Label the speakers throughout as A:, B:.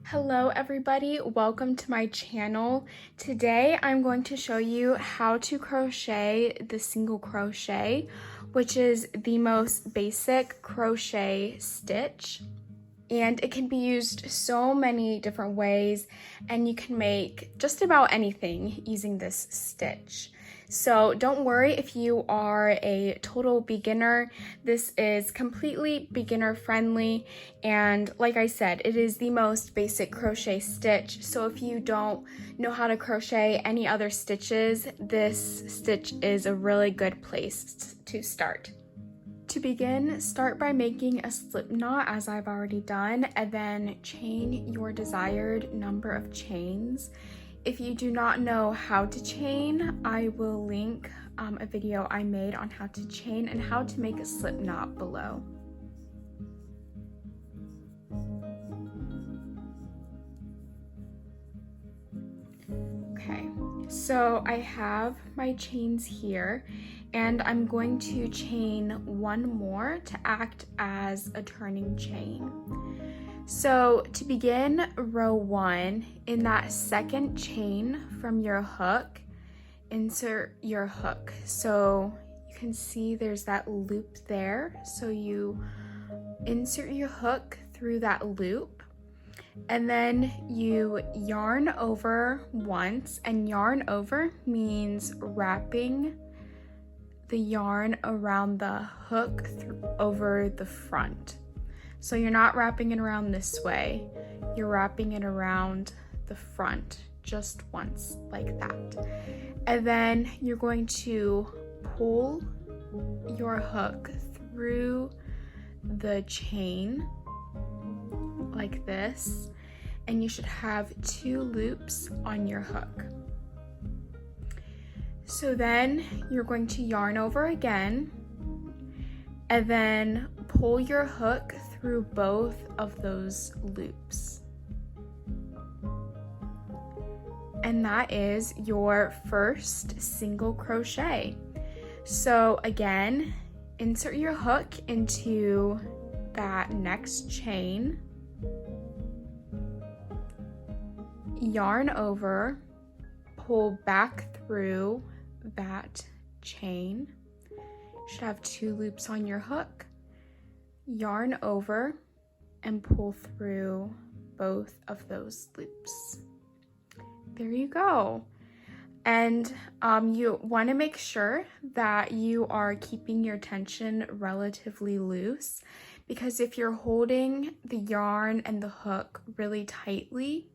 A: Hello everybody, welcome to my channel. Today I'm going to show you how to crochet the single crochet, which is the most basic crochet stitch. And it can be used so many different ways, and you can make just about anything using this stitch. So don't worry if you are a total beginner. This is completely beginner friendly, and like I said, it is the most basic crochet stitch. So if you don't know how to crochet any other stitches, this stitch is a really good place to start. To begin, start by making a slip knot as I've already done, and then chain your desired number of chains. If you do not know how to chain, I will link a video I made on how to chain and how to make a slip knot below. Okay, so I have my chains here, and I'm going to chain one more to act as a turning chain. So to begin row 1, in that second chain from your hook, insert your hook. So you can see there's that loop there. So you insert your hook through that loop, and then you yarn over once, and yarn over means wrapping the yarn around the hook over the front. So you're not wrapping it around this way, you're wrapping it around the front just once like that. And then you're going to pull your hook through the chain like this, and you should have 2 loops on your hook. So then you're going to yarn over again, and then pull your hook through both of those loops. And that is your first single crochet. So again, insert your hook into that next chain, yarn over, pull back through that chain. You should have 2 loops on your hook, yarn over, and pull through both of those loops. There you go. And you want to make sure that you are keeping your tension relatively loose, because if you're holding the yarn and the hook really tightly,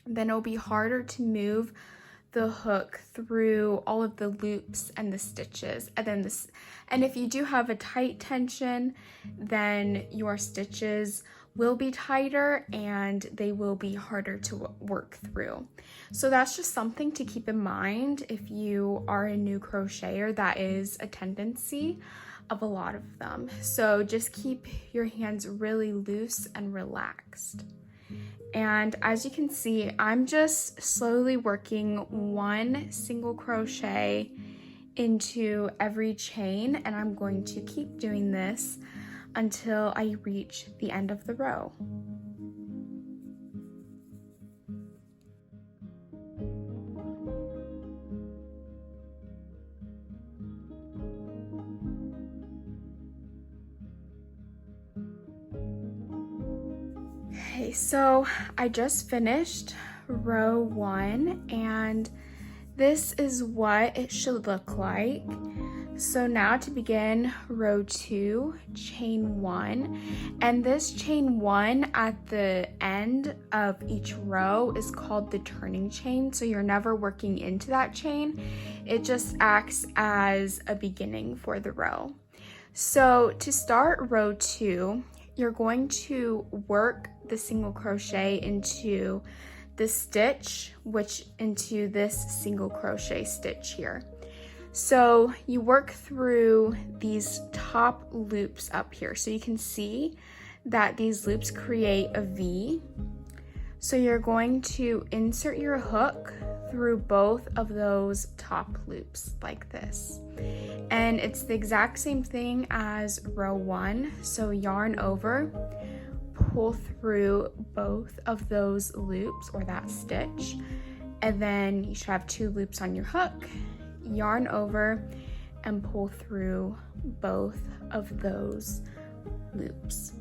A: then it'll be harder to move the hook through all of the loops and the stitches. And if you do have a tight tension, then your stitches will be tighter and they will be harder to work through. So that's just something to keep in mind if you are a new crocheter. That is a tendency of a lot of them. So just keep your hands really loose and relaxed. And as you can see, I'm just slowly working 1 single crochet into every chain, and I'm going to keep doing this until I reach the end of the row. Okay, so I just finished row 1, and this is what it should look like. So now to begin row 2, chain 1, and this chain 1 at the end of each row is called the turning chain. So you're never working into that chain, it just acts as a beginning for the row. So to start row 2, you're going to work the single crochet into the stitch, into this single crochet stitch here. So you work through these top loops up here. So you can see that these loops create a V. So you're going to insert your hook through both of those top loops like this. And it's the exact same thing as row 1. So yarn over, pull through both of those loops or that stitch, and then you should have 2 loops on your hook, yarn over and pull through both of those loops.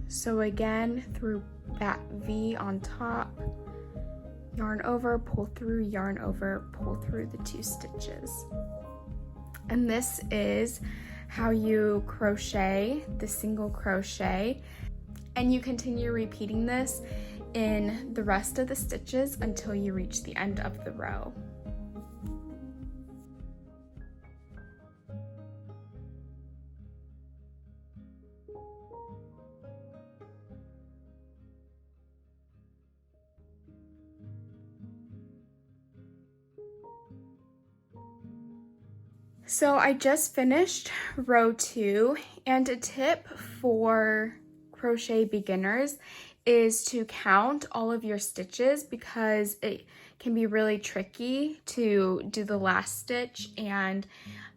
A: So again, through that V on top, yarn over, pull through, yarn over, pull through the 2 stitches. And this is how you crochet the single crochet, and you continue repeating this in the rest of the stitches until you reach the end of the row. So I just finished row 2, and a tip for crochet beginners is to count all of your stitches, because it can be really tricky to do the last stitch, and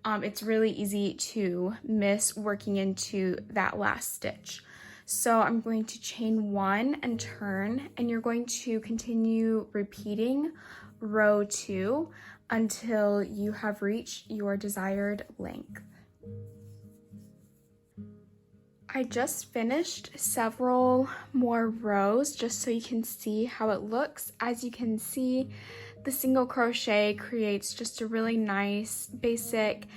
A: it's really easy to miss working into that last stitch. So I'm going to chain 1 and turn, and you're going to continue repeating row 2 until you have reached your desired length. I just finished several more rows just so you can see how it looks. As you can see, the single crochet creates just a really nice, basic,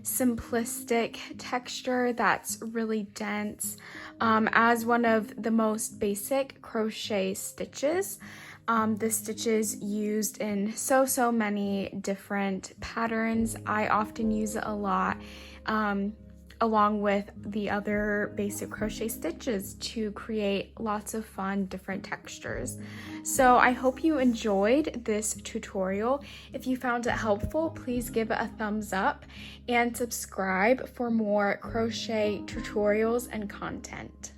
A: simplistic texture that's really dense. As one of the most basic crochet stitches, the stitches used in so many different patterns. I often use it a lot along with the other basic crochet stitches to create lots of fun different textures. So I hope you enjoyed this tutorial. If you found it helpful, please give it a thumbs up and subscribe for more crochet tutorials and content.